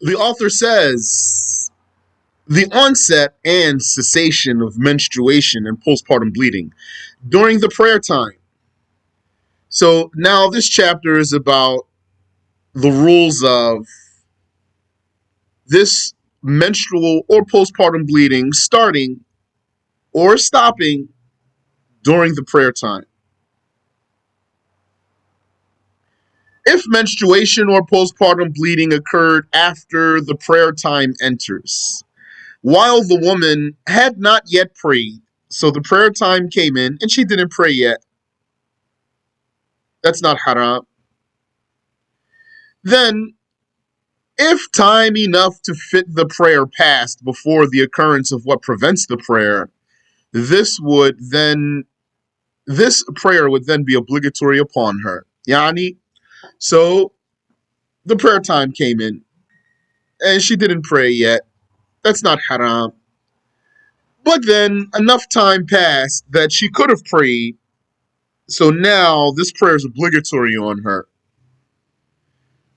The author says the onset and cessation of menstruation and postpartum bleeding during the prayer time. So now this chapter is about the rules of this menstrual or postpartum bleeding starting or stopping during the prayer time. If menstruation or postpartum bleeding occurred after the prayer time enters, while the woman had not yet prayed, so the prayer time came in and she didn't pray yet, that's not haram. Then, if time enough to fit the prayer passed before the occurrence of what prevents the prayer, this would then this prayer would then be obligatory upon her. Yani, so the prayer time came in and she didn't pray yet. That's not haram. But then enough time passed that she could have prayed. So now this prayer is obligatory on her.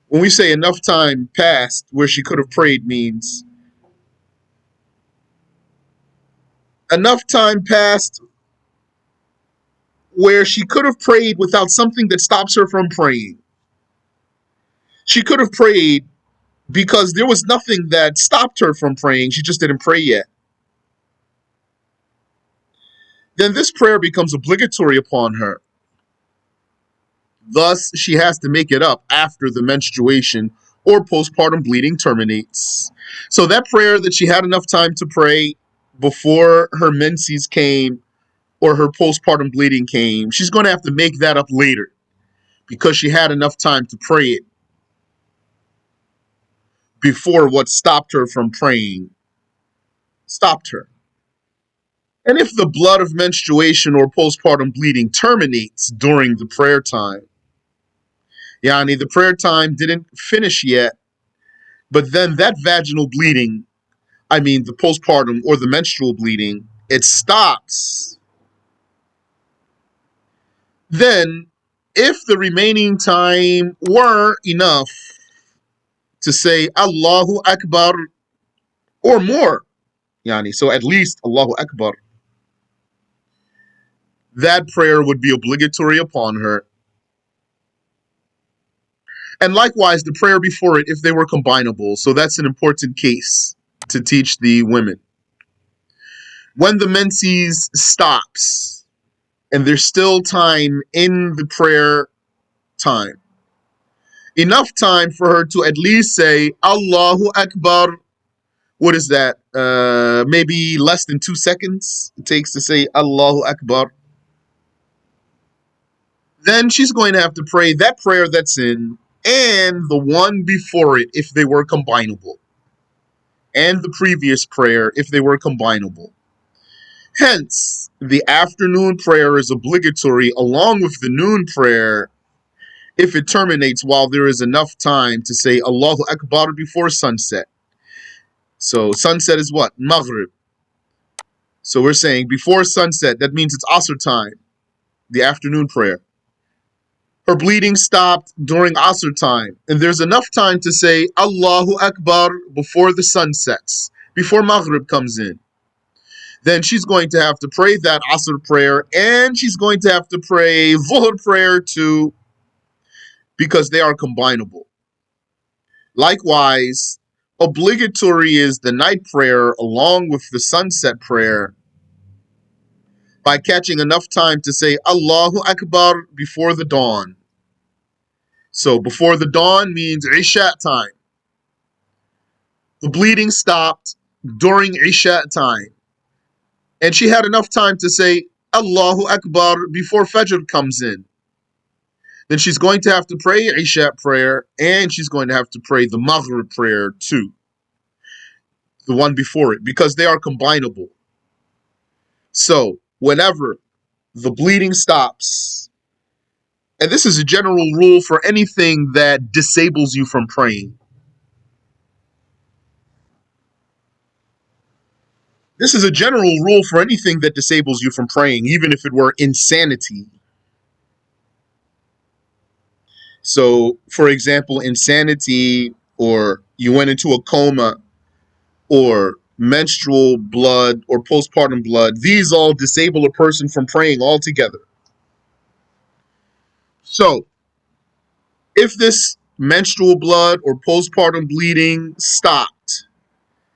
When we say enough time passed where she could have prayed means enough time passed where she could have prayed without something that stops her from praying. She could have prayed because there was nothing that stopped her from praying. She just didn't pray yet. Then this prayer becomes obligatory upon her. Thus, she has to make it up after the menstruation or postpartum bleeding terminates. So that prayer that she had enough time to pray before her menses came or her postpartum bleeding came, she's going to have to make that up later because she had enough time to pray it before what stopped her from praying stopped her. And if the blood of menstruation or postpartum bleeding terminates during the prayer time, yani the prayer time didn't finish yet, but then that vaginal bleeding, I mean the postpartum or the menstrual bleeding, it stops. Then, if the remaining time were enough to say Allahu Akbar or more, yani, so at least Allahu Akbar, that prayer would be obligatory upon her. And likewise, the prayer before it, if they were combinable. So that's an important case to teach the women. When the menses stops and there's still time in the prayer time, enough time for her to at least say Allahu Akbar. What is that? Maybe less than 2 seconds it takes to say Allahu Akbar. Then she's going to have to pray that prayer that's in and the one before it if they were combinable, and the previous prayer if they were combinable. Hence, the afternoon prayer is obligatory along with the noon prayer if it terminates while there is enough time to say Allahu Akbar before sunset. So sunset is what? Maghrib. So we're saying before sunset, that means it's Asr time, the afternoon prayer. Her bleeding stopped during Asr time, and there's enough time to say Allahu Akbar before the sun sets, before Maghrib comes in. Then she's going to have to pray that Asr prayer, and she's going to have to pray Dhuhr prayer too, because they are combinable. Likewise, obligatory is the night prayer along with the sunset prayer by catching enough time to say Allahu Akbar before the dawn. So before the dawn means Isha time. The bleeding stopped during Isha time. And she had enough time to say Allahu Akbar before Fajr comes in. Then she's going to have to pray Isha prayer, and she's going to have to pray the Maghrib prayer too, the one before it, because they are combinable. So whenever the bleeding stops, and this is a general rule for anything that disables you from praying. This is a general rule for anything that disables you from praying, even if it were insanity. So, for example, insanity or you went into a coma, or menstrual blood or postpartum blood, these all disable a person from praying altogether. So, if this menstrual blood or postpartum bleeding stopped,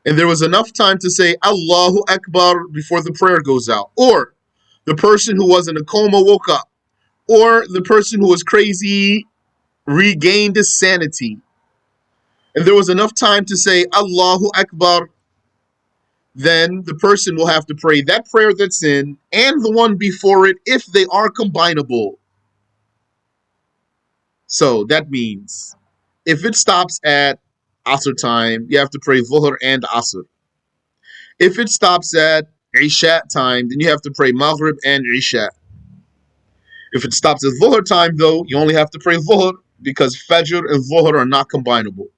and there was enough time to say Allahu Akbar before the prayer goes out, or the person who was in a coma woke up, or the person who was crazy regained his sanity, and there was enough time to say Allahu Akbar, then the person will have to pray that prayer that's in and the one before it if they are combinable. So that means if it stops at Asr time, you have to pray Dhuhr and Asr. If it stops at Isha time, then you have to pray Maghrib and Isha. If it stops at Dhuhr time, though, you only have to pray Dhuhr because Fajr and Dhuhr are not combinable.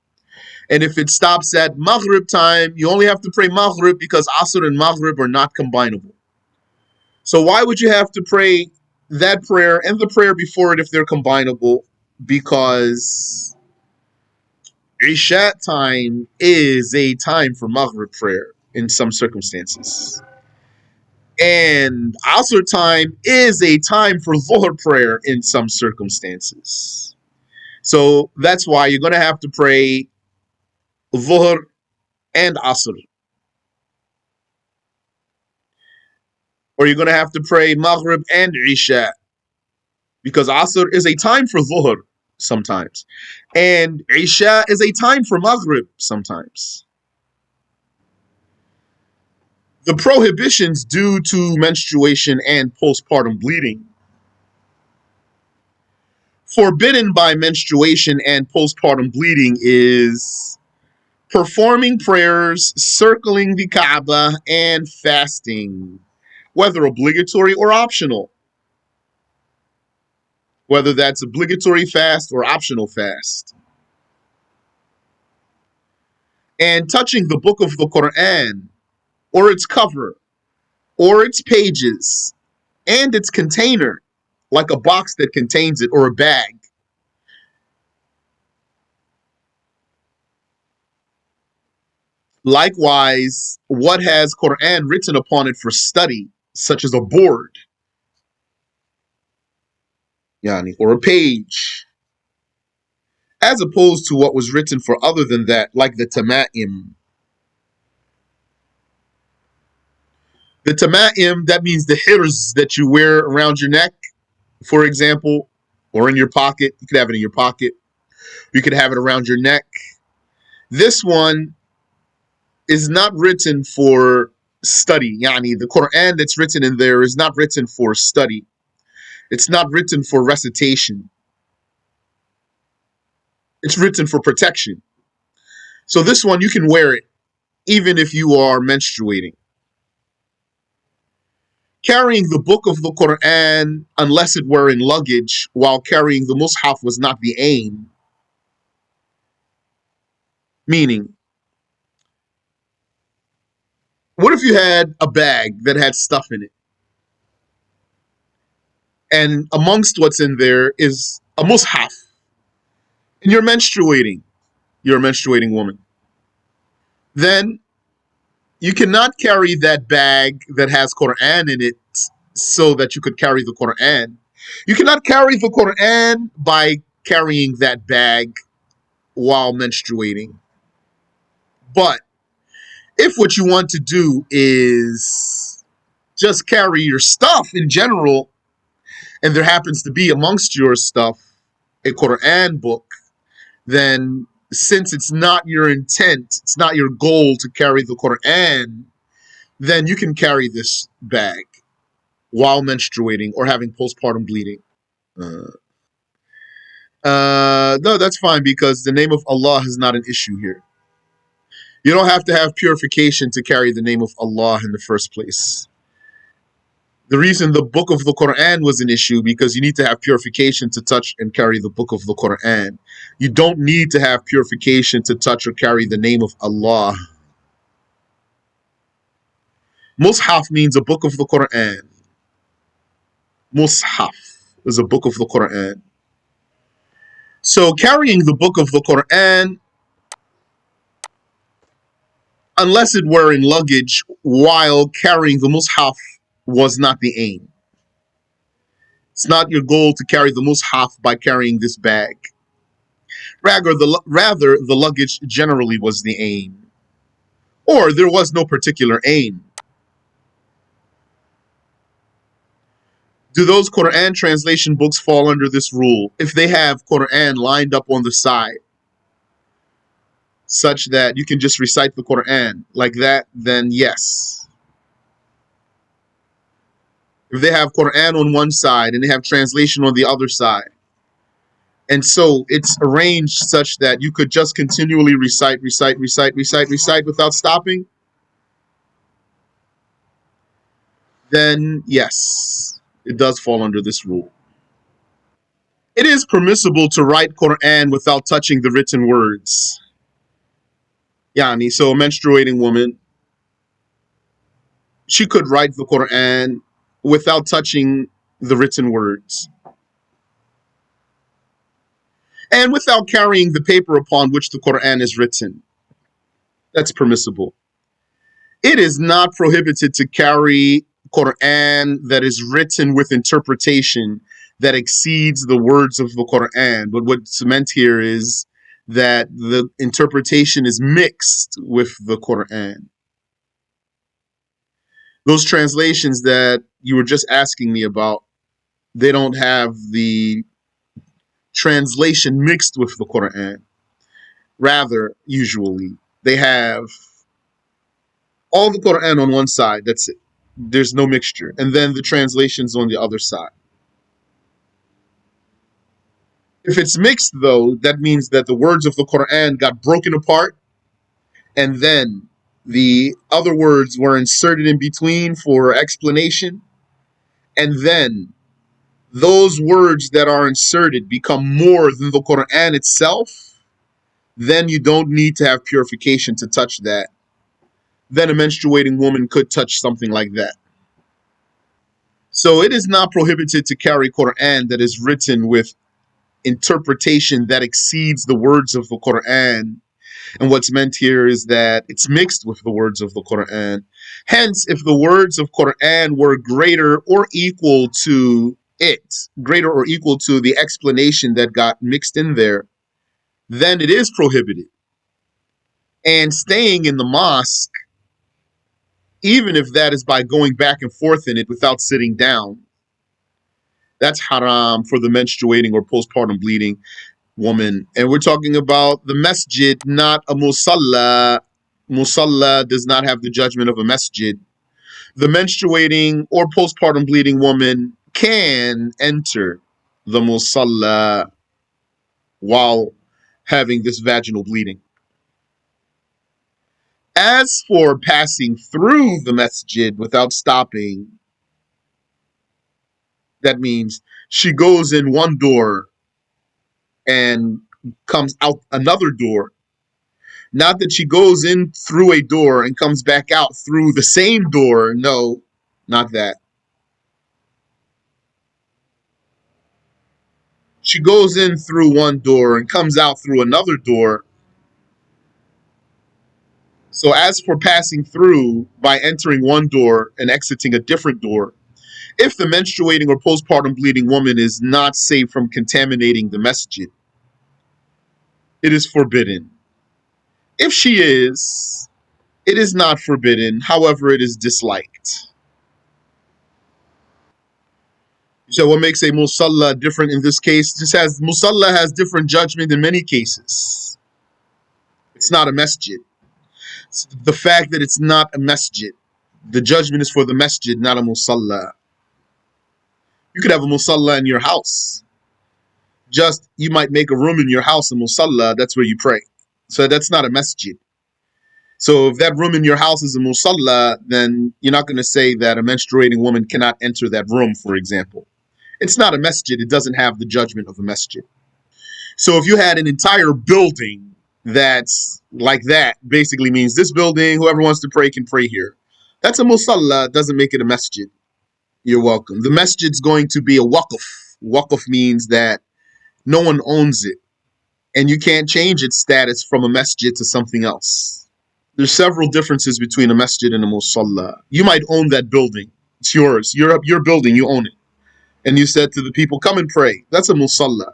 And if it stops at Maghrib time, you only have to pray Maghrib because Asr and Maghrib are not combinable. So why would you have to pray that prayer and the prayer before it if they're combinable? Because Isha time is a time for Maghrib prayer in some circumstances. And Asr time is a time for Dhuhr prayer in some circumstances. So that's why you're going to have to pray Dhuhr and Asr. Or you're going to have to pray Maghrib and Isha. Because Asr is a time for Dhuhr sometimes. And Isha is a time for Maghrib sometimes. The prohibitions due to menstruation and postpartum bleeding. Forbidden by menstruation and postpartum bleeding is performing prayers, circling the Kaaba, and fasting, whether obligatory or optional. Whether that's obligatory fast or optional fast. And touching the book of the Quran, or its cover, or its pages, and its container, like a box that contains it, or a bag. Likewise, what has Quran written upon it for study, such as a board, yani, or a page, as opposed to what was written for other than that, like the tama'im. The tama'im, that means the hirs that you wear around your neck, for example, or in your pocket. You could have it in your pocket. You could have it around your neck. This one is not written for study. Yani, the Quran that's written in there is not written for study. It's not written for recitation. It's written for protection. So this one, you can wear it even if you are menstruating. Carrying the book of the Quran, unless it were in luggage, while carrying the Mus'haf was not the aim. Meaning, what if you had a bag that had stuff in it? And amongst what's in there is a Mus'haf. And you're menstruating. You're a menstruating woman. Then you cannot carry that bag that has Quran in it so that you could carry the Quran. You cannot carry the Quran by carrying that bag while menstruating. But if what you want to do is just carry your stuff in general, and there happens to be amongst your stuff a Quran book, then since it's not your intent, it's not your goal to carry the Quran, then you can carry this bag while menstruating or having postpartum bleeding. No, that's fine because the name of Allah is not an issue here. You don't have to have purification to carry the name of Allah in the first place. The reason the book of the Quran was an issue because you need to have purification to touch and carry the book of the Quran. You don't need to have purification to touch or carry the name of Allah. Mus'haf means a book of the Quran. Mus'haf is a book of the Quran. So carrying the book of the Quran unless it were in luggage while carrying the mushaf was not the aim. It's not your goal to carry the mushaf by carrying this bag. Rather, the luggage generally was the aim. Or there was no particular aim. Do those Quran translation books fall under this rule? If they have Quran lined up on the side, such that you can just recite the Quran like that, then yes. If they have Quran on one side and they have translation on the other side, and so it's arranged such that you could just continually recite without stopping, then yes, it does fall under this rule. It is permissible to write Quran without touching the written words. Yani, so a menstruating woman, she could write the Quran without touching the written words and without carrying the paper upon which the Quran is written. That's permissible. It is not prohibited to carry Quran that is written with interpretation that exceeds the words of the Quran. But what's meant here is that the interpretation is mixed with the Quran. Those translations that you were just asking me about, they don't have the translation mixed with the Quran. Rather, usually, they have all the Quran on one side. That's it. There's no mixture. And then the translations on the other side. If it's mixed, though, that means that the words of the Quran got broken apart and then the other words were inserted in between for explanation. And then those words that are inserted become more than the Quran itself. Then you don't need to have purification to touch that. Then a menstruating woman could touch something like that. So it is not prohibited to carry Quran that is written with interpretation that exceeds the words of the Quran. And what's meant here is that it's mixed with the words of the Quran. Hence, if the words of Quran were greater or equal to it, greater or equal to the explanation that got mixed in there, then it is prohibited. And staying in the mosque, even if that is by going back and forth in it without sitting down, that's haram for the menstruating or postpartum bleeding woman. And we're talking about the masjid, not a musalla. Musalla does not have the judgment of a masjid. The menstruating or postpartum bleeding woman can enter the musalla while having this vaginal bleeding. As for passing through the masjid without stopping, that means she goes in one door and comes out another door. Not that she goes in through a door and comes back out through the same door. No, not that. She goes in through one door and comes out through another door. So as for passing through by entering one door and exiting a different door, if the menstruating or postpartum bleeding woman is not safe from contaminating the masjid, it is forbidden. If she is, it is not forbidden. However, it is disliked. So what makes a musalla different in this case? Musalla has different judgment in many cases. It's not a masjid. It's the fact that it's not a masjid, the judgment is for the masjid, not a musalla. You could have a musalla in your house. Just you might make a room in your house, a musalla, that's where you pray. So that's not a masjid. So if that room in your house is a musalla, then you're not going to say that a menstruating woman cannot enter that room, for example. It's not a masjid. It doesn't have the judgment of a masjid. So if you had an entire building that's like that, basically means this building, whoever wants to pray can pray here. That's a musalla. Doesn't make it a masjid. You're welcome. The masjid's going to be a waqf. Waqf means that no one owns it, and you can't change its status from a masjid to something else. There's several differences between a masjid and a musalla. You might own that building. It's yours. Your building, you own it. And you said to the people, come and pray. That's a musalla.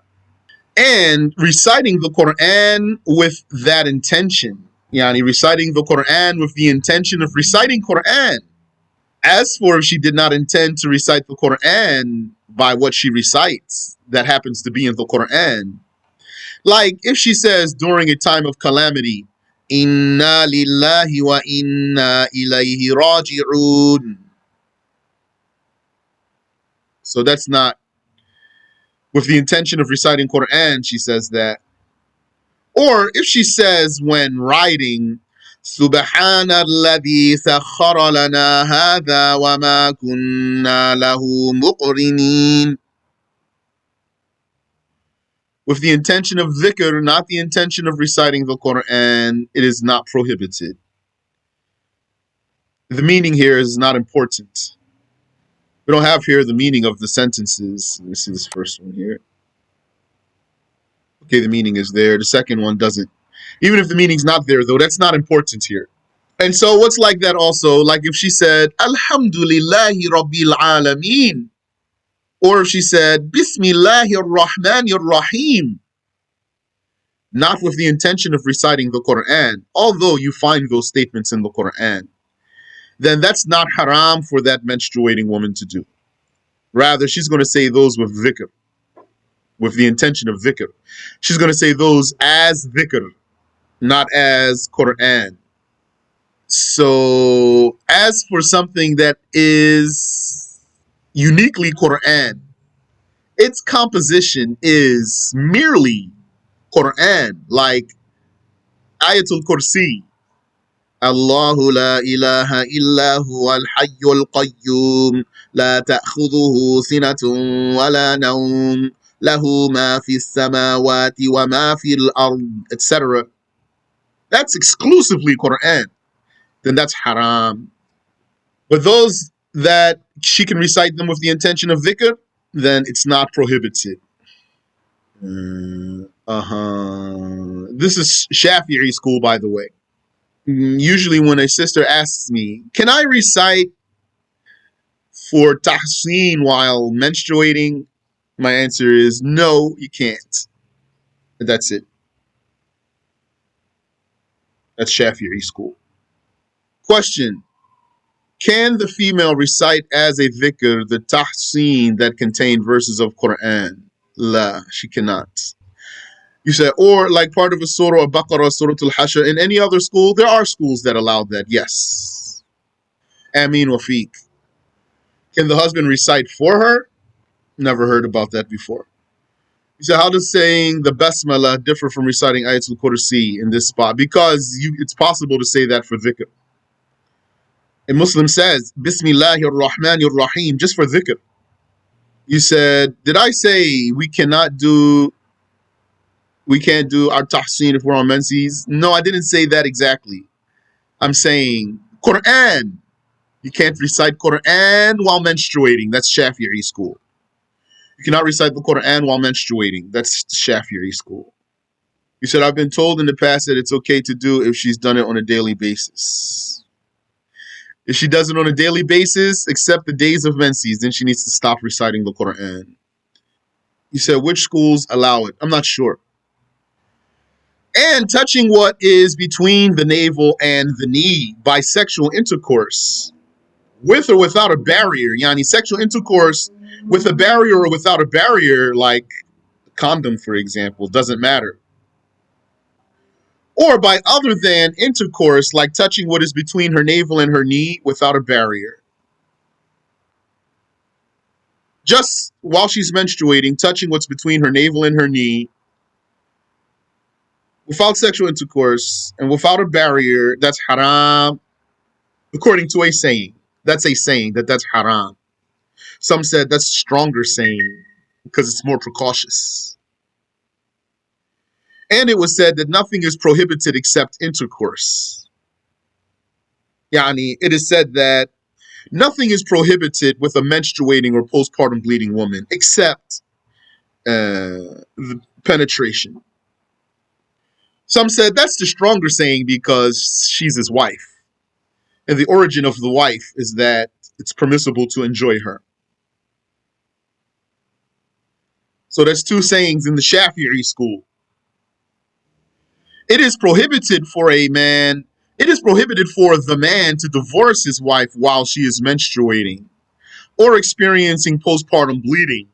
And reciting the Quran with that intention. Yani reciting the Quran with the intention of reciting Quran. As for if she did not intend to recite the Quran by what she recites, that happens to be in the Quran. Like if she says during a time of calamity, Inna lillahi wa inna ilayhi raji'un. So that's not with the intention of reciting Quran, she says that. Or if she says when writing, Subhana alladhi sakhara lana hadha wa ma kunna lahu muqrinin. With the intention of dhikr, not the intention of reciting the Quran, it is not prohibited. The meaning here is not important. We don't have here the meaning of the sentences. Let me see this first one here. Okay, the meaning is there. The second one doesn't. Even if the meaning's not there, though, that's not important here. And so what's like that also? Like if she said, Alhamdulillahi Rabbil Alameen. Or if she said, Bismillahir Rahmanir Rahim. Not with the intention of reciting the Quran, although you find those statements in the Quran, then that's not haram for that menstruating woman to do. Rather, she's going to say those with dhikr, with the intention of dhikr. She's going to say those as dhikr, not as Quran. So, as for something that is uniquely Quran, its composition is merely Quran, like Ayatul Kursi. الله لا إله إلا هو الحي القيوم لا تأخذه سنة ولا نوم له ما في السماوات وما في الأرض, etc. That's exclusively Quran. Then that's haram. But those that she can recite them with the intention of dhikr, then it's not prohibited. This is Shafi'i school, by the way. Usually when a sister asks me, can I recite for tahseen while menstruating? My answer is no, you can't. That's it. That's Shafi'i school. Question. Can the female recite as a dhikr the tahseen that contain verses of Quran? La, she cannot. You said, or like part of a surah, a Baqarah, Surah Al-Hashr, in any other school, there are schools that allow that, yes. Ameen wa fiq. Can the husband recite for her? Never heard about that before. You said, how does saying the Basmala differ from reciting Ayatul Kursi in this spot? Because it's possible to say that for dhikr. A Muslim says, Bismillahir Rahmanir Rahim, just for dhikr. You said, did I say we can't do our tahseen if we're on menses? No, I didn't say that exactly. I'm saying Quran. You can't recite Quran while menstruating. That's Shafi'i school. You cannot recite the Quran while menstruating. That's Shafi'i school. You said, I've been told in the past that it's okay to do if she's done it on a daily basis. If she does it on a daily basis, except the days of menses, then she needs to stop reciting the Quran. You said, which schools allow it? I'm not sure. And touching what is between the navel and the knee by sexual intercourse, with or without a barrier, yani sexual intercourse with a barrier or without a barrier, like a condom, for example, doesn't matter. Or by other than intercourse, like touching what is between her navel and her knee without a barrier. Just while she's menstruating, touching what's between her navel and her knee without sexual intercourse and without a barrier, that's haram, according to a saying. That's a saying that's haram. Some said that's a stronger saying because it's more precautious. And it was said that nothing is prohibited except intercourse. Yani, it is said that nothing is prohibited with a menstruating or postpartum bleeding woman except the penetration. Some said that's the stronger saying because she's his wife. And the origin of the wife is that it's permissible to enjoy her. So there's two sayings in the Shafi'i school. It is prohibited for a man, it is prohibited for the man to divorce his wife while she is menstruating or experiencing postpartum bleeding.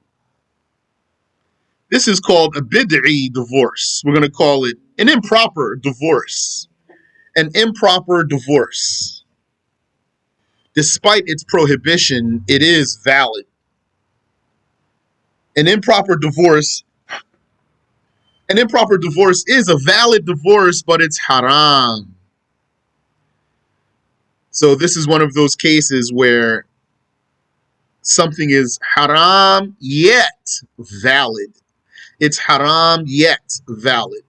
This is called a bid'i divorce. We're going to call it an improper divorce. An improper divorce. Despite its prohibition, it is valid. An improper divorce is a valid divorce, but it's haram. So this is one of those cases where something is haram yet valid. It's haram yet valid.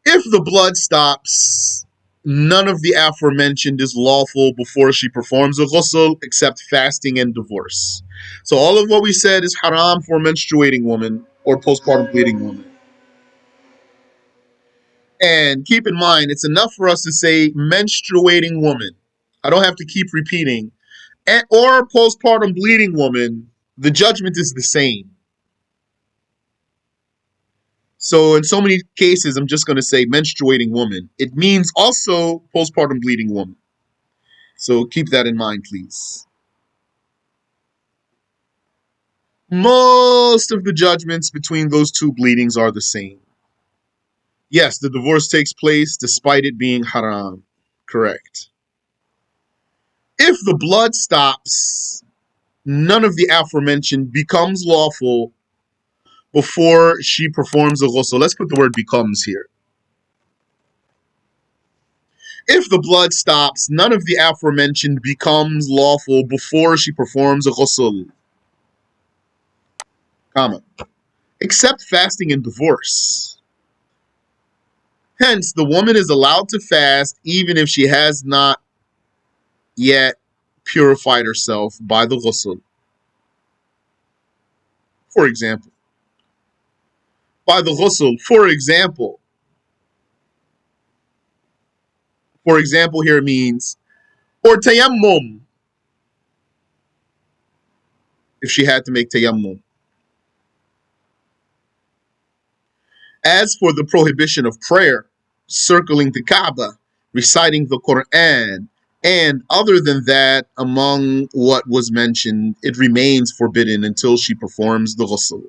If the blood stops, none of the aforementioned is lawful before she performs a ghusl except fasting and divorce. So all of what we said is haram for a menstruating woman or postpartum bleeding woman. And keep in mind, it's enough for us to say menstruating woman. I don't have to keep repeating. Or postpartum bleeding woman, the judgment is the same. So in so many cases, I'm just going to say menstruating woman. It means also postpartum bleeding woman. So keep that in mind, please. Most of the judgments between those two bleedings are the same. Yes, the divorce takes place despite it being haram. Correct. If the blood stops, none of the aforementioned becomes lawful before she performs a ghusl. Let's put the word becomes here. If the blood stops, none of the aforementioned becomes lawful before she performs a ghusl, comma, except fasting and divorce. Hence, the woman is allowed to fast even if she has not yet purified herself by the ghusl. For example, by the ghusl, for example here means, or tayammum, if she had to make tayammum. As for the prohibition of prayer, circling the Kaaba, reciting the Quran, and other than that, among what was mentioned, it remains forbidden until she performs the ghusl.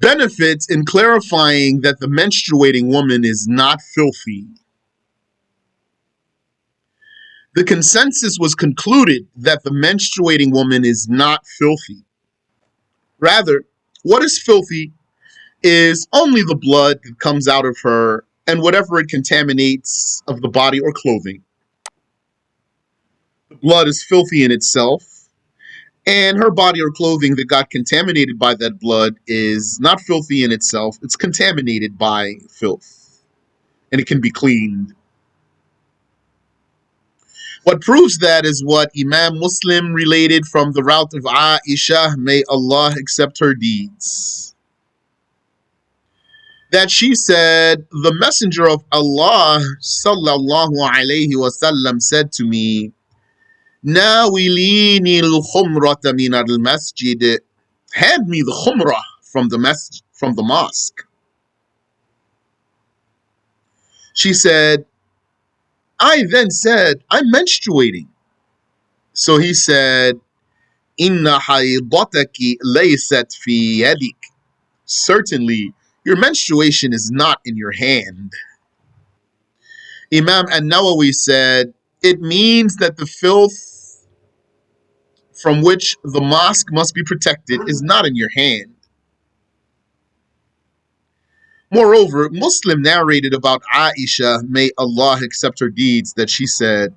Benefits in clarifying that the menstruating woman is not filthy. The consensus was concluded that the menstruating woman is not filthy. Rather, what is filthy is only the blood that comes out of her and whatever it contaminates of the body or clothing. The blood is filthy in itself, and her body or clothing that got contaminated by that blood is not filthy in itself. It's contaminated by filth, and it can be cleaned. What proves that is what Imam Muslim related from the route of Aisha, may Allah accept her deeds. That she said, the Messenger of Allah sallallahu alayhi wasallam said to me, Nawilini al-khumrata min al-masjid. Hand me the khumrah from the mosque. She said, I then said, I'm menstruating. So he said, Inna haydataki laysat fi yadik. Certainly, your menstruation is not in your hand. Imam an-Nawawi said, it means that the filth from which the mosque must be protected is not in your hand. Moreover, Muslim narrated about Aisha, may Allah accept her deeds, that she said,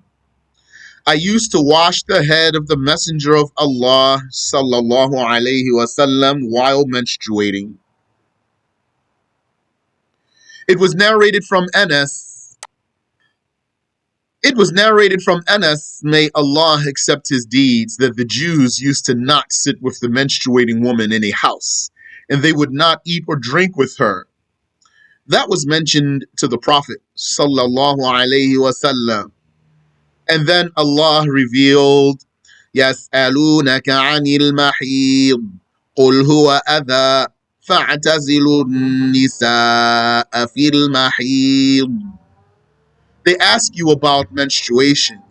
I used to wash the head of the Messenger of Allah sallallahu alayhi wasallam while menstruating. It was narrated from Anas. May Allah accept his deeds, that the Jews used to not sit with the menstruating woman in a house, and they would not eat or drink with her That was mentioned to the Prophet sallallahu alaihi wasallam. And then Allah revealed, يَسْأَلُونَكَ عَنِ الْمَحِيضِ قُلْ هُوَ أَذًى فَاعْتَزِلُوا النِّسَاءَ فِي الْمَحِيضِ. They ask you about menstruation.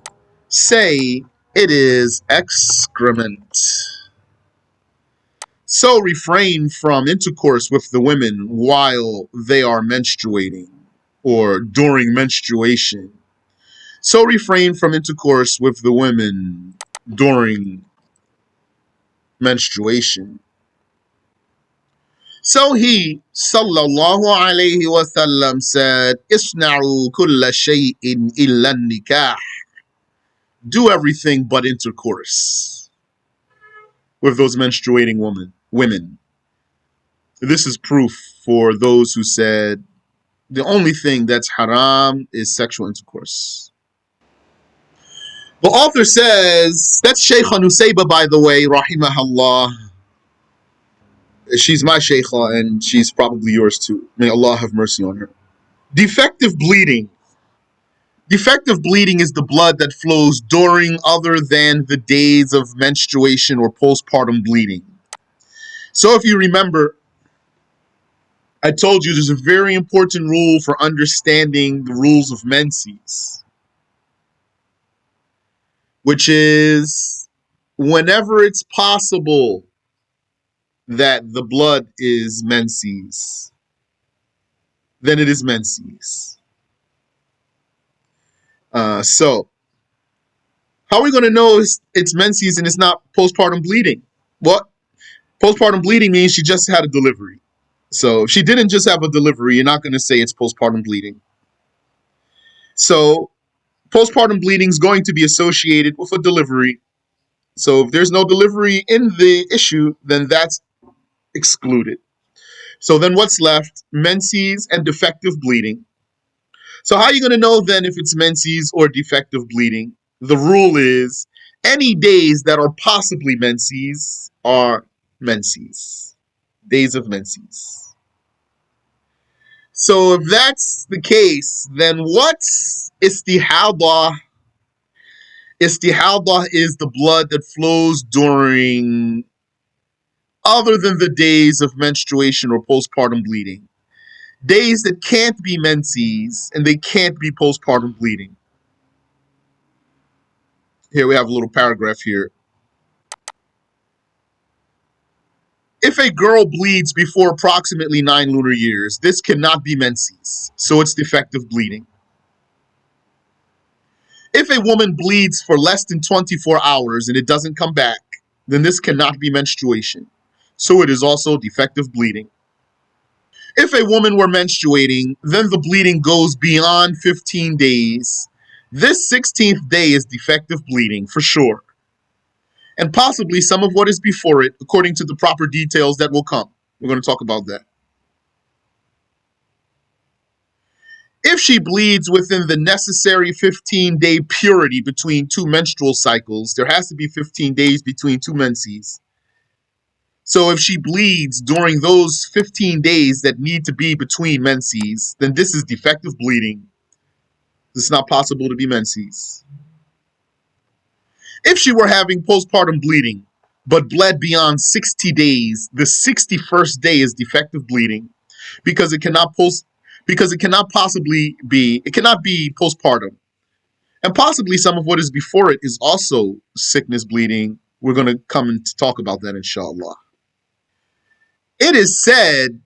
Say, it is excrement. So refrain from intercourse with the women while they are menstruating or during menstruation. So refrain from intercourse with the women during menstruation. So he, sallallahu alayhi wasallam, said, Isna'u kulla shay'in illa nikah. Do everything but intercourse with those menstruating women. This is proof for those who said the only thing that's haram is sexual intercourse. The author says, that's Shaykhah Nusaybah, by the way, rahimahullah. She's my Shaykhah and she's probably yours too. May Allah have mercy on her. Defective bleeding. Defective bleeding is the blood that flows during other than the days of menstruation or postpartum bleeding. So if you remember, I told you there's a very important rule for understanding the rules of menses, which is whenever it's possible that the blood is menses, then it is menses. So how are we going to know it's menses and it's not postpartum bleeding? What? Postpartum bleeding means she just had a delivery. So if she didn't just have a delivery, you're not going to say it's postpartum bleeding. So postpartum bleeding is going to be associated with a delivery. So if there's no delivery in the issue, then that's excluded. So then what's left? Menses and defective bleeding. So how are you going to know then if it's menses or defective bleeding? The rule is any days that are possibly menses are menses. Days of menses. So if that's the case, then what's istihadah? Istihadah is the blood that flows during other than the days of menstruation or postpartum bleeding. Days that can't be menses and they can't be postpartum bleeding. Here we have a little paragraph here. If a girl bleeds before approximately 9 lunar years, this cannot be menses, so it's defective bleeding. If a woman bleeds for less than 24 hours and it doesn't come back, then this cannot be menstruation, so it is also defective bleeding. If a woman were menstruating, then the bleeding goes beyond 15 days. This 16th day is defective bleeding for sure, and possibly some of what is before it, according to the proper details that will come. We're going to talk about that. If she bleeds within the necessary 15-day purity between two menstrual cycles, there has to be 15 days between two menses. So if she bleeds during those 15 days that need to be between menses, then this is defective bleeding. It's not possible to be menses. If she were having postpartum bleeding, but bled beyond 60 days, the 61st day is defective bleeding because it cannot be postpartum. And possibly some of what is before it is also sickness bleeding. We're going to come and talk about that, inshallah. It is said,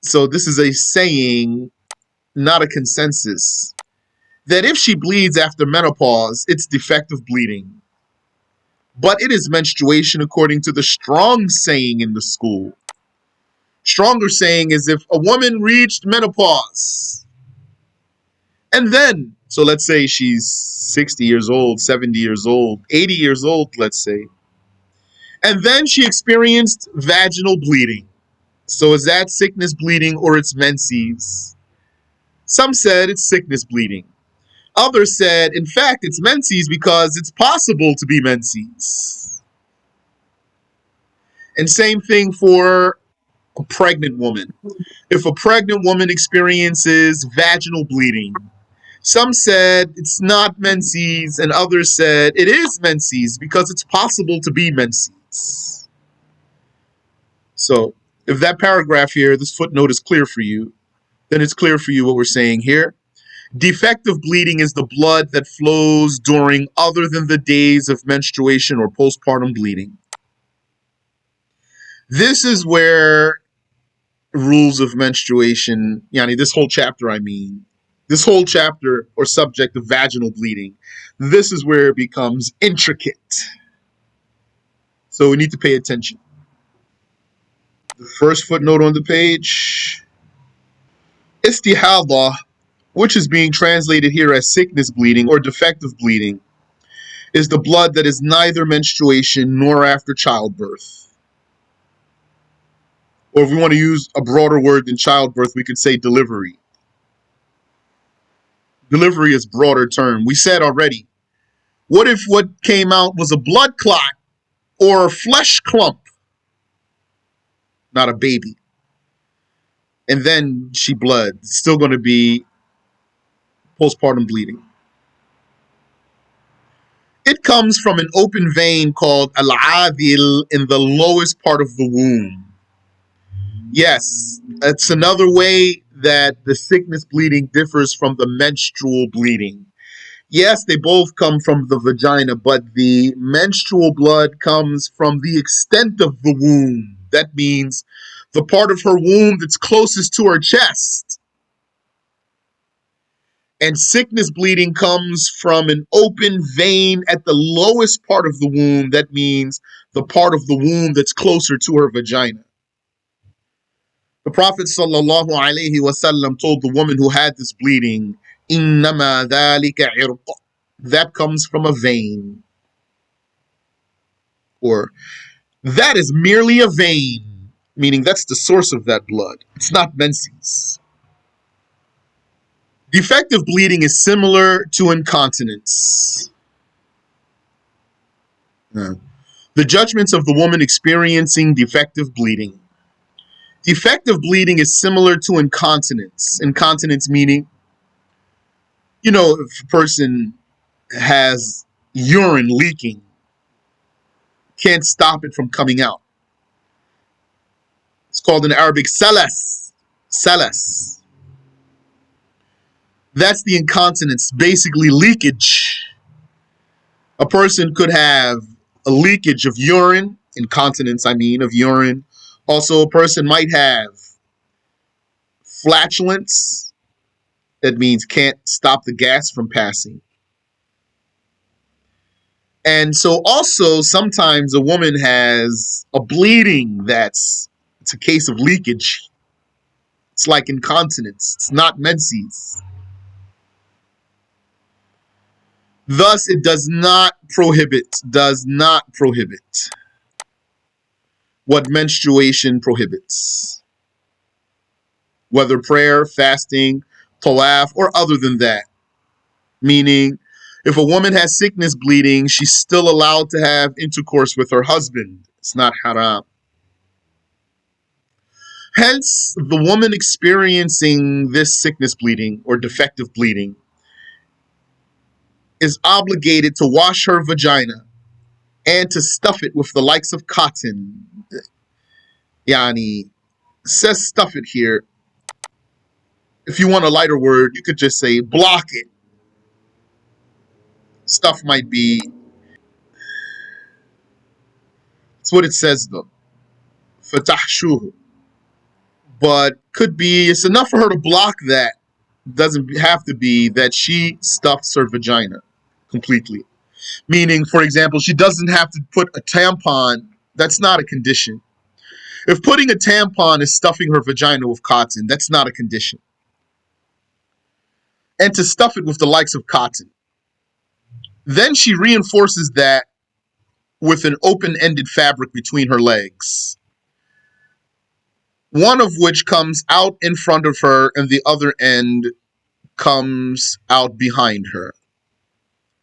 so this is a saying, not a consensus, that if she bleeds after menopause, it's defective bleeding. But it is menstruation according to the strong saying in the school. Stronger saying is if a woman reached menopause, and then, so let's say she's 60 years old, 70 years old, 80 years old, let's say, and then she experienced vaginal bleeding. So is that sickness bleeding or it's menses? Some said it's sickness bleeding. Others said, in fact, it's menses because it's possible to be menses. And same thing for A pregnant woman. If a pregnant woman experiences vaginal bleeding, some said it's not menses, and others said it is menses because it's possible to be menses. So, if that paragraph here, this footnote is clear for you, then it's clear for you what we're saying here. Defective bleeding is the blood that flows during other than the days of menstruation or postpartum bleeding. This is where rules of menstruation, yani this whole chapter, this whole chapter or subject of vaginal bleeding, this is where it becomes intricate. So we need to pay attention. The first footnote on the page, istihada, which is being translated here as sickness bleeding or defective bleeding, is the blood that is neither menstruation nor after childbirth. Or if we want to use a broader word than childbirth, we could say delivery. Delivery is a broader term. We said already, what if what came out was a blood clot or a flesh clump, not a baby? And then she bled. It's still going to be postpartum bleeding. It comes from an open vein called al-adil in the lowest part of the womb. Yes, it's another way that the sickness bleeding differs from the menstrual bleeding. Yes, they both come from the vagina, but the menstrual blood comes from the extent of the womb. That means the part of her womb that's closest to her chest. And sickness bleeding comes from an open vein at the lowest part of the womb. That means the part of the womb that's closer to her vagina. The Prophet ﷺ told the woman who had this bleeding, إِنَّمَا ذَلِكَ عِرْقٌ, that comes from a vein. Or, that is merely a vein, meaning that's the source of that blood. It's not menses. Defective bleeding is similar to incontinence. The judgments of the woman experiencing defective bleeding. Defective bleeding is similar to incontinence. Incontinence meaning, if a person has urine leaking, can't stop it from coming out. It's called in Arabic salas. Salas. That's the incontinence, basically leakage. A person could have a leakage of urine, incontinence, of urine. Also, a person might have flatulence. That means can't stop the gas from passing. And so also sometimes a woman has a bleeding it's a case of leakage. It's like incontinence. It's not menses. Thus, it does not prohibit what menstruation prohibits. Whether prayer, fasting, tawaf, or other than that. Meaning, if a woman has sickness bleeding, she's still allowed to have intercourse with her husband. It's not haram. Hence, the woman experiencing this sickness bleeding or defective bleeding is obligated to wash her vagina and to stuff it with the likes of cotton. Yani, says stuff it here. If you want a lighter word, you could just say block it. Stuff might be. That's what it says though. Fatahshuhu. But could be, it's enough for her to block that. Doesn't have to be that she stuffs her vagina completely. Meaning, for example, she doesn't have to put a tampon. That's not a condition. If putting a tampon is stuffing her vagina with cotton, that's not a condition. And to stuff it with the likes of cotton. Then she reinforces that with an open-ended fabric between her legs. One of which comes out in front of her and the other end comes out behind her.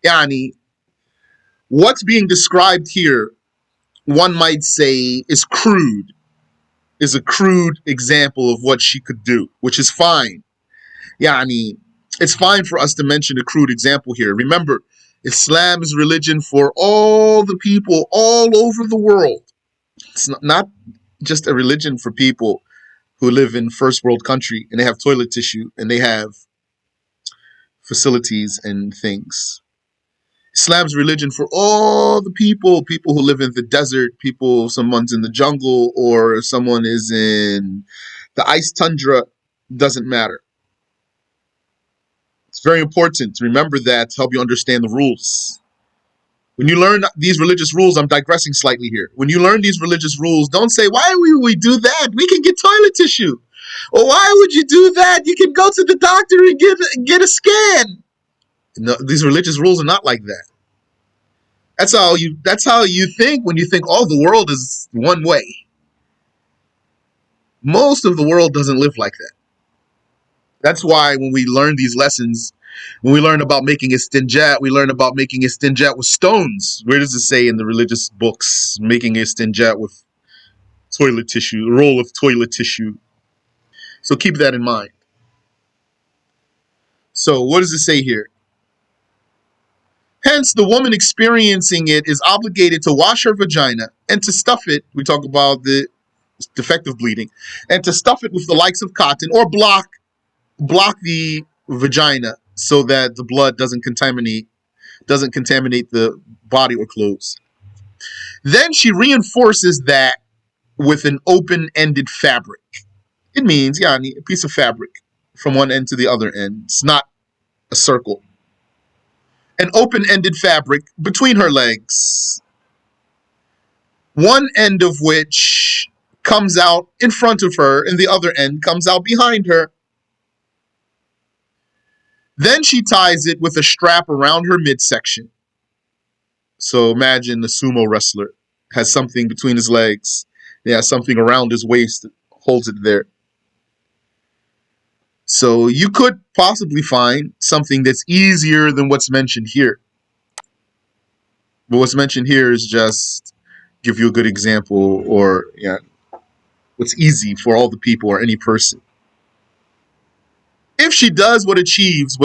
Yani, what's being described here, one might say, is crude. is a crude example of what she could do, which is fine. Yani, it's fine for us to mention a crude example here. Remember, Islam is religion for all the people all over the world. It's not just a religion for people who live in first world country and they have toilet tissue and they have facilities and things. Islam's religion for all the people who live in the desert, people, someone's in the jungle or someone is in the ice tundra, doesn't matter. It's very important to remember that to help you understand the rules. When you learn these religious rules, I'm digressing slightly here. When you learn these religious rules, don't say, why would we do that? We can get toilet tissue. Or why would you do that? You can go to the doctor and get a scan. No, these religious rules are not like that. That's how you think when you think, oh, the world is one way. Most of the world doesn't live like that. That's why when we learn these lessons, when we learn about making istinjat, we learn about making istinjat with stones. Where does it say in the religious books making istinjat with toilet tissue, a roll of toilet tissue? So keep that in mind. So what does it say here? Hence, the woman experiencing it is obligated to wash her vagina and to stuff it. We talk about the defective bleeding, and to stuff it with the likes of cotton or block the vagina so that the blood doesn't contaminate the body or clothes. Then she reinforces that with an open-ended fabric. It means, yeah, a piece of fabric from one end to the other end. It's not a circle. An open-ended fabric between her legs, one end of which comes out in front of her and the other end comes out behind her. Then she ties it with a strap around her midsection. So imagine the sumo wrestler has something between his legs. He has something around his waist that holds it there. So you could possibly find something that's easier than what's mentioned here. But what's mentioned here is just give you a good example, or what's easy for all the people or any person. If she does what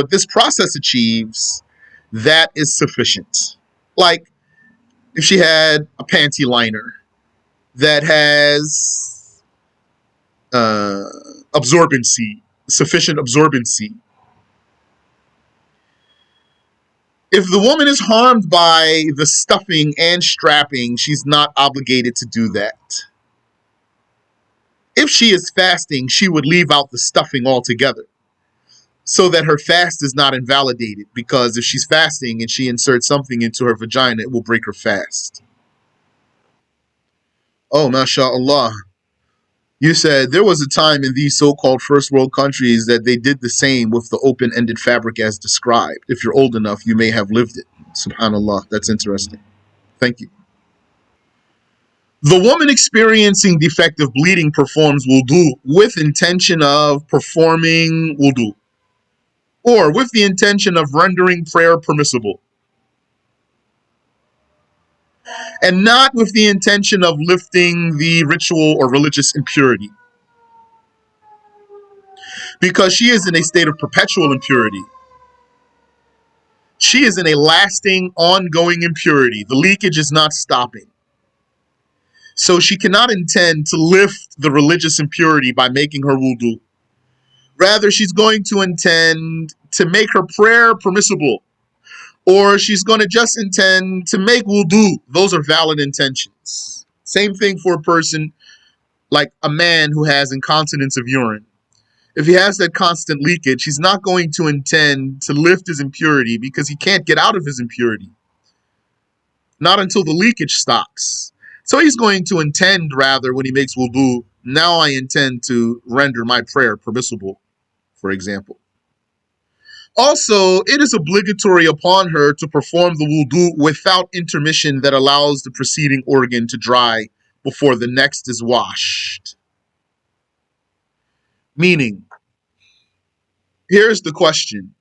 this process achieves, that is sufficient. Like if she had a panty liner that has sufficient absorbency. If the woman is harmed by the stuffing and strapping, she's not obligated to do that. If she is fasting, she would leave out the stuffing altogether so that her fast is not invalidated, because if she's fasting and she inserts something into her vagina, it will break her fast. Oh, mashallah. You said there was a time in these so-called first world countries that they did the same with the open-ended fabric as described. If you're old enough, you may have lived it. Subhanallah, that's interesting. Thank you. The woman experiencing defective bleeding performs wudu with intention of performing wudu, or with the intention of rendering prayer permissible, and not with the intention of lifting the ritual or religious impurity, because she is in a state of perpetual impurity. She is in a lasting, ongoing impurity. The leakage is not stopping. So she cannot intend to lift the religious impurity by making her wudu. Rather, she's going to intend to make her prayer permissible, or she's going to just intend to make wudu. Those are valid intentions. Same thing for a person like a man who has incontinence of urine. If he has that constant leakage, he's not going to intend to lift his impurity because he can't get out of his impurity. Not until the leakage stops. So he's going to intend, rather, when he makes wudu, now I intend to render my prayer permissible, for example. Also, it is obligatory upon her to perform the wudu without intermission that allows the preceding organ to dry before the next is washed. Meaning, here's the question.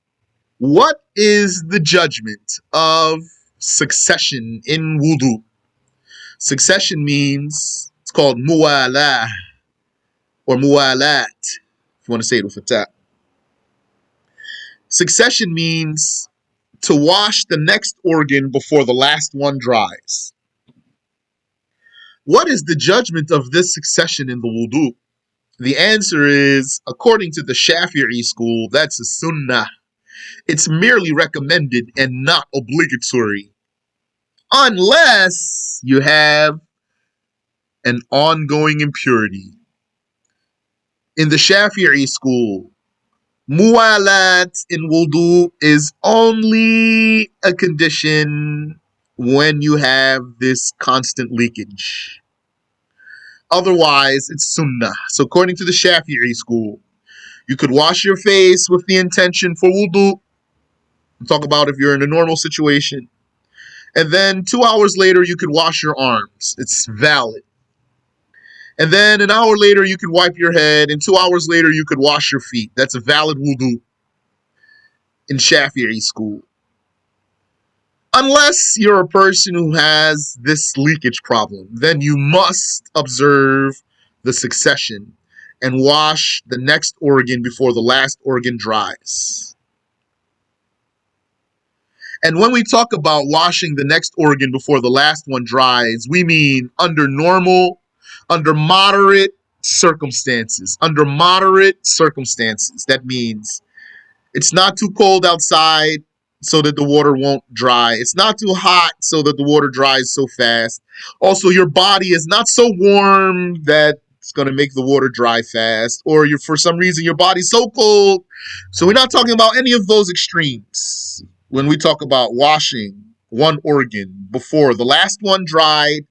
What is the judgment of succession in wudu? Succession means, it's called muwalah. or muwalat, if you want to say it with a tap. Succession means to wash the next organ before the last one dries. What is the judgment of this succession in the wudu? The answer is, according to the Shafi'i school, that's a sunnah. It's merely recommended and not obligatory, unless you have an ongoing impurity. In the Shafi'i school, muwalat in wudu is only a condition when you have this constant leakage. Otherwise, it's sunnah. So according to the Shafi'i school, you could wash your face with the intention for wudu. I'm talking about if you're in a normal situation. And then 2 hours later, you could wash your arms. It's valid. And then an hour later, you could wipe your head. And 2 hours later, you could wash your feet. That's a valid wudu in Shafi'i school. Unless you're a person who has this leakage problem, then you must observe the succession and wash the next organ before the last organ dries. And when we talk about washing the next organ before the last one dries, we mean under moderate circumstances. Under moderate circumstances. That means it's not too cold outside so that the water won't dry. It's not too hot so that the water dries so fast. Also, your body is not so warm that it's going to make the water dry fast. Or for some reason, your body's so cold. So we're not talking about any of those extremes when we talk about washing one organ before the last one dried,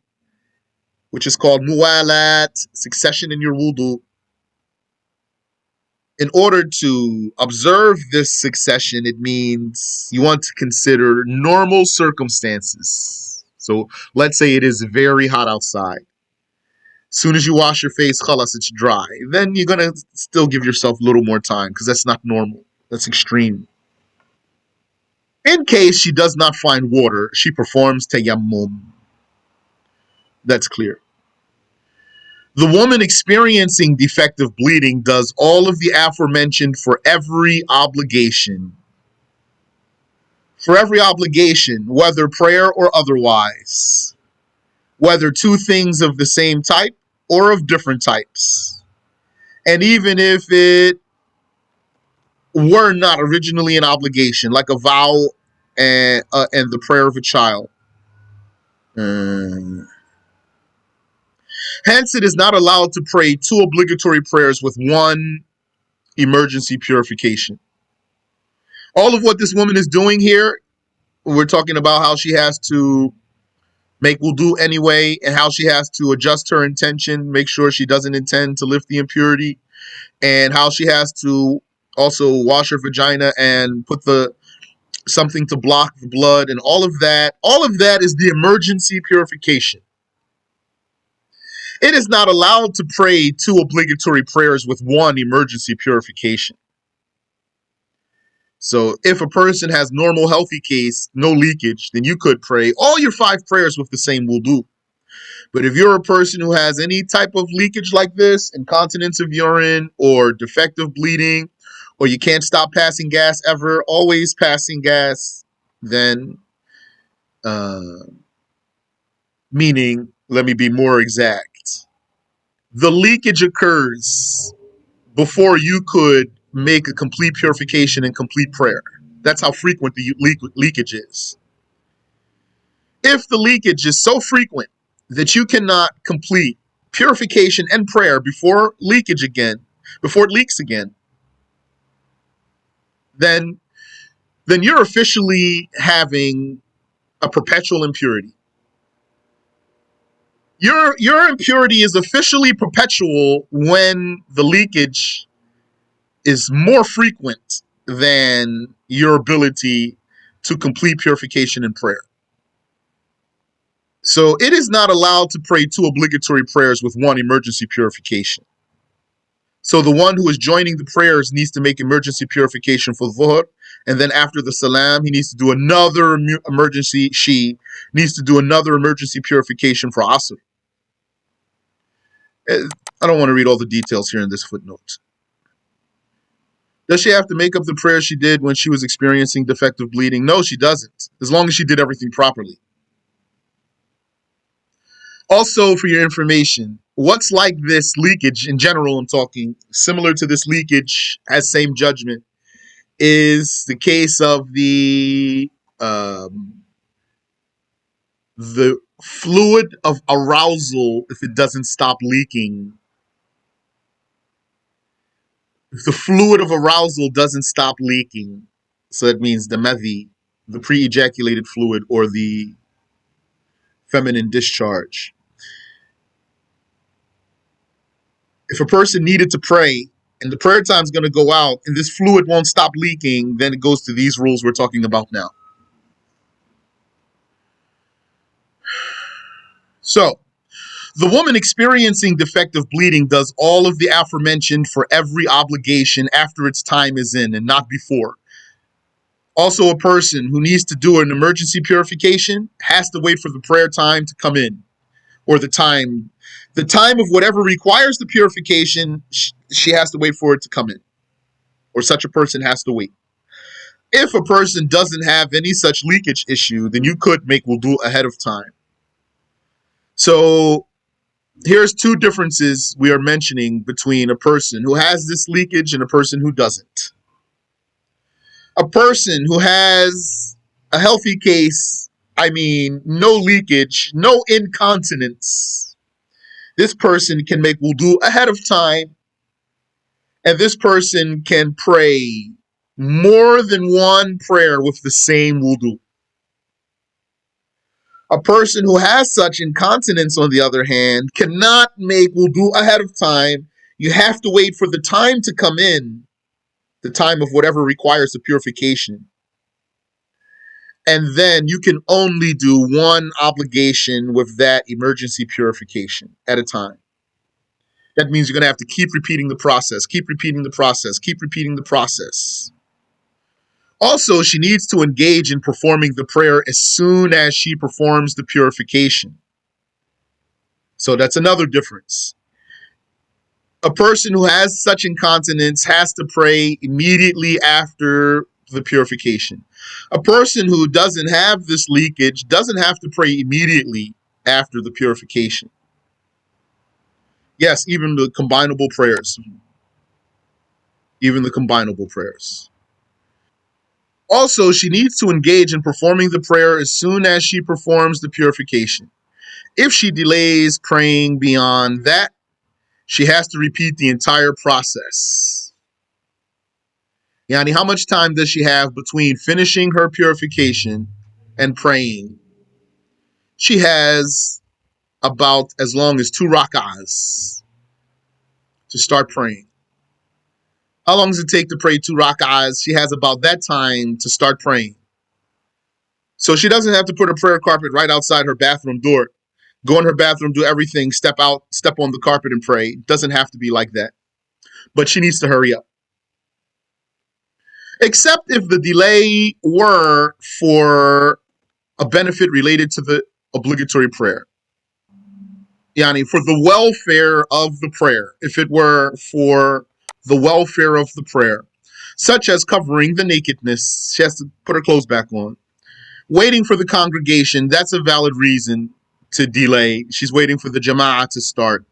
which is called muwalat, succession in your wudu. In order to observe this succession, it means you want to consider normal circumstances. So let's say it is very hot outside. As soon as you wash your face, khalas, it's dry. Then you're going to still give yourself a little more time because that's not normal. That's extreme. In case she does not find water, she performs tayammum. That's clear. The woman experiencing defective bleeding does all of the aforementioned for every obligation. For every obligation, whether prayer or otherwise, whether two things of the same type or of different types. And even if it were not originally an obligation, like a vow and the prayer of a child. Hence, it is not allowed to pray two obligatory prayers with one emergency purification. All of what this woman is doing here, we're talking about how she has to make wudu anyway, and how she has to adjust her intention, make sure she doesn't intend to lift the impurity, and how she has to also wash her vagina and put something to block the blood, and all of that. All of that is the emergency purification. It is not allowed to pray two obligatory prayers with one emergency purification. So if a person has normal, healthy case, no leakage, then you could pray all your 5 prayers with the same wudu. But if you're a person who has any type of leakage like this, incontinence of urine or defective bleeding, or you can't stop passing gas ever, always passing gas, then, meaning, let me be more exact, the leakage occurs before you could make a complete purification and complete prayer. That's how frequent the leakage is. If the leakage is so frequent that you cannot complete purification and prayer before it leaks again, then you're officially having a perpetual impurity. Your impurity is officially perpetual when the leakage is more frequent than your ability to complete purification and prayer. So it is not allowed to pray two obligatory prayers with one emergency purification. So the one who is joining the prayers needs to make emergency purification for Dhuhr, and then after the Salam, he needs to do another emergency. She needs to do another emergency purification for Asr. I don't want to read all the details here in this footnote. Does she have to make up the prayer she did when she was experiencing defective bleeding? No, she doesn't, as long as she did everything properly. Also, for your information, what's like this leakage, in general I'm talking, similar to this leakage, has same judgment, is the case of the fluid of arousal. If it doesn't stop leaking, if the fluid of arousal doesn't stop leaking, so that means the madhi, the pre-ejaculated fluid, or the feminine discharge. If a person needed to pray and the prayer time is going to go out and this fluid won't stop leaking, then it goes to these rules we're talking about now. So, the woman experiencing defective bleeding does all of the aforementioned for every obligation after its time is in and not before. Also, a person who needs to do an emergency purification has to wait for the prayer time to come in, or the time of whatever requires the purification, she has to wait for it to come in, or such a person has to wait. If a person doesn't have any such leakage issue, then you could make wudu ahead of time. So here's two differences we are mentioning between a person who has this leakage and a person who doesn't. A person who has a healthy case, I mean, no leakage, no incontinence, this person can make wudu ahead of time, and this person can pray more than one prayer with the same wudu. A person who has such incontinence, on the other hand, cannot make wudu ahead of time. You have to wait for the time to come in, the time of whatever requires the purification. And then you can only do one obligation with that emergency purification at a time. That means you're going to have to keep repeating the process, keep repeating the process, keep repeating the process. Also, she needs to engage in performing the prayer as soon as she performs the purification. So that's another difference. A person who has such incontinence has to pray immediately after the purification. A person who doesn't have this leakage doesn't have to pray immediately after the purification. Yes, even the combinable prayers. Even the combinable prayers. Also, she needs to engage in performing the prayer as soon as she performs the purification. If she delays praying beyond that, she has to repeat the entire process. Yani, how much time does she have between finishing her purification and praying? She has about as long as 2 rak'ahs to start praying. How long does it take to pray 2 rak'ahs? She has about that time to start praying. So she doesn't have to put a prayer carpet right outside her bathroom door. Go in her bathroom, do everything, step out, step on the carpet and pray. It doesn't have to be like that. But she needs to hurry up. Except if the delay were for a benefit related to the obligatory prayer. Yani, for the welfare of the prayer, if it were for the welfare of the prayer, such as covering the nakedness, she has to put her clothes back on. Waiting for the congregation, that's a valid reason to delay. She's waiting for the jama'ah to start.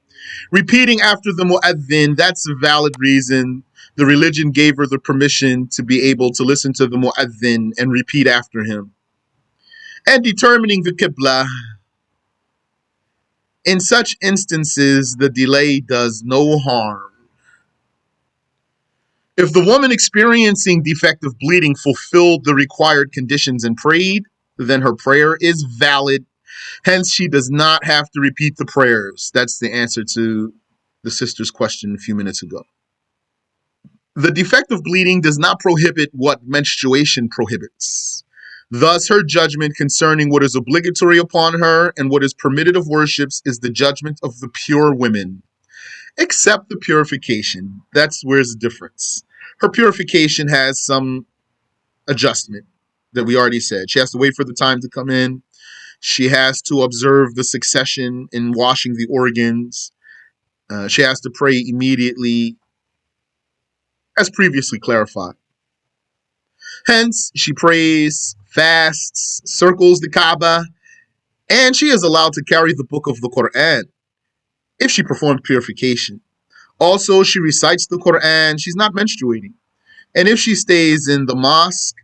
Repeating after the mu'adhin, that's a valid reason. The religion gave her the permission to be able to listen to the mu'adhin and repeat after him. And determining the qibla. In such instances, the delay does no harm. If the woman experiencing defective bleeding fulfilled the required conditions and prayed, then her prayer is valid. Hence, she does not have to repeat the prayers. That's the answer to the sister's question a few minutes ago. The defective bleeding does not prohibit what menstruation prohibits. Thus, her judgment concerning what is obligatory upon her and what is permitted of worships is the judgment of the pure women, except the purification. That's where's the difference. Her purification has some adjustment that we already said. She has to wait for the time to come in. She has to observe the succession in washing the organs. She has to pray immediately, as previously clarified. Hence, she prays, fasts, circles the Kaaba, and she is allowed to carry the book of the Quran if she performed purification. Also, she recites the Quran. She's not menstruating. And if she stays in the mosque,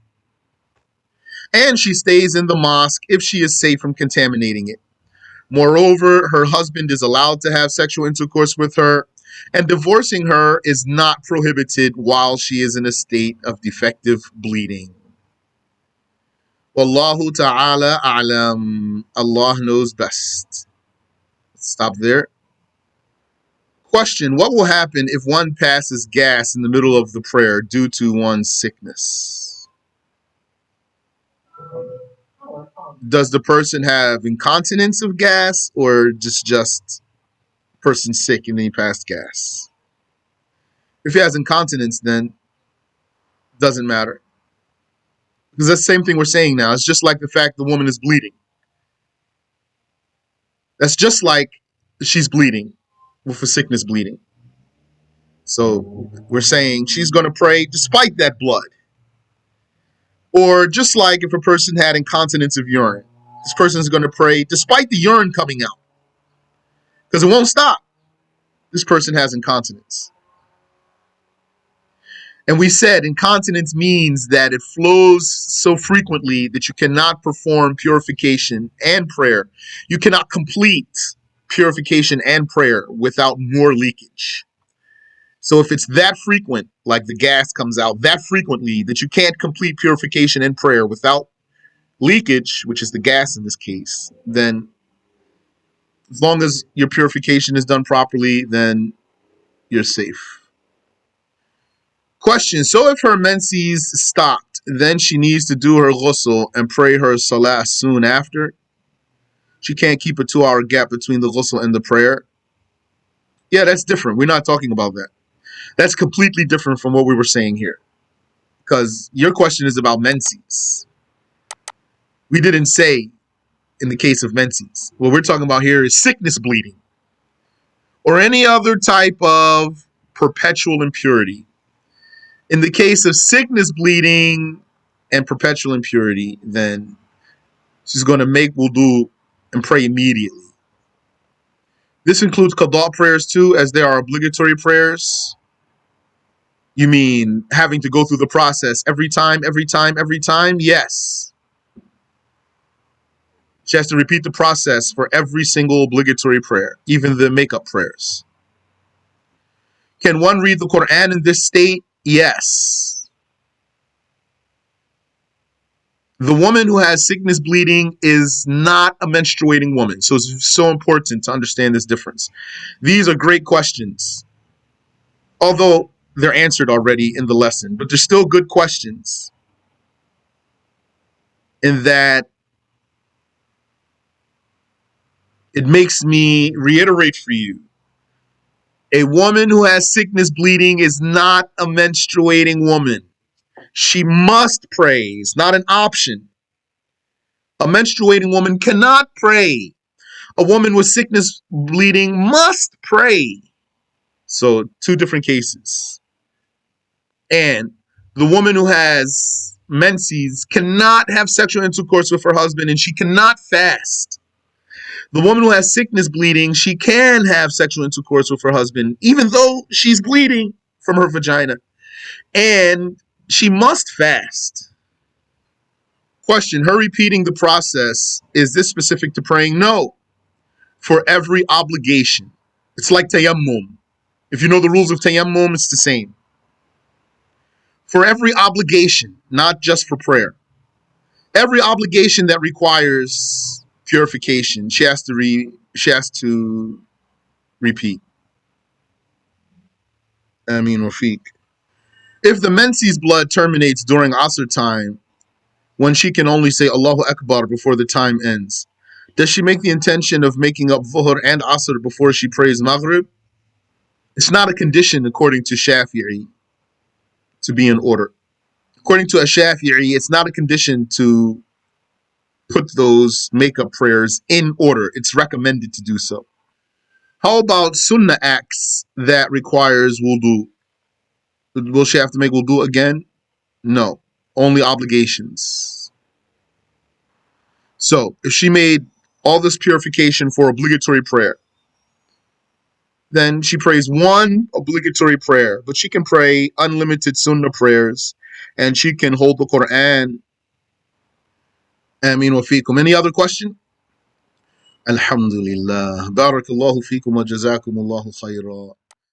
if she is safe from contaminating it. Moreover, her husband is allowed to have sexual intercourse with her, and divorcing her is not prohibited while she is in a state of defective bleeding. Wallahu ta'ala a'lam. Allah knows best. Stop there. Question: what will happen if one passes gas in the middle of the prayer due to one's sickness? Does the person have incontinence of gas, or just person sick and then he passed gas? If he has incontinence, then it doesn't matter. Because that's the same thing we're saying now. It's just like the fact the woman is bleeding. That's just like she's bleeding with a sickness bleeding. So we're saying she's going to pray despite that blood. Or just like if a person had incontinence of urine, this person is going to pray despite the urine coming out. Because it won't stop. This person has incontinence. And we said incontinence means that it flows so frequently that you cannot perform purification and prayer. You cannot complete purification and prayer without more leakage. So if it's that frequent, like the gas comes out that frequently that you can't complete purification and prayer without leakage, which is the gas in this case, then as long as your purification is done properly, then you're safe. Question: so if her menses stopped, then she needs to do her ghusl and pray her salah soon after? She can't keep a 2-hour gap between the ghusl and the prayer? Yeah, that's different. We're not talking about that. That's completely different from what we were saying here. Because your question is about menses. We didn't say in the case of menses. What we're talking about here is sickness bleeding or any other type of perpetual impurity. In the case of sickness bleeding and perpetual impurity, then she's going to make wudu and pray immediately. This includes qada prayers too, as they are obligatory prayers. You mean having to go through the process every time? Yes. She has to repeat the process for every single obligatory prayer, even the makeup prayers. Can one read the Quran in this state? Yes. The woman who has sickness bleeding is not a menstruating woman. So it's so important to understand this difference. These are great questions, although they're answered already in the lesson, but they're still good questions in that it makes me reiterate for you. A woman who has sickness bleeding is not a menstruating woman. She must pray. It's not an option. A menstruating woman cannot pray. A woman with sickness bleeding must pray. So, two different cases. And the woman who has menses cannot have sexual intercourse with her husband, and she cannot fast. The woman who has sickness bleeding, she can have sexual intercourse with her husband, even though she's bleeding from her vagina. And she must fast. Question: her repeating the process, is this specific to praying? No. For every obligation. It's like tayammum. If you know the rules of tayammum, it's the same. For every obligation, not just for prayer. Every obligation that requires purification, she has to repeat. Rafiq. If the menses blood terminates during Asr time, when she can only say Allahu Akbar before the time ends, does she make the intention of making up Dhuhr and Asr before she prays Maghrib? It's not a condition according to Shafi'i to be in order. According to a Shafi'i, it's not a condition to put those makeup prayers in order. It's recommended to do so. How about sunnah acts that requires wudu? Will she have to make wudu again? No, only obligations. So if she made all this purification for obligatory prayer, then she prays one obligatory prayer, but she can pray unlimited sunnah prayers, and she can hold the Quran. Ameen wa fikum. Any other question? Alhamdulillah. Barakallahu fikum wa jazakumullahu khayra.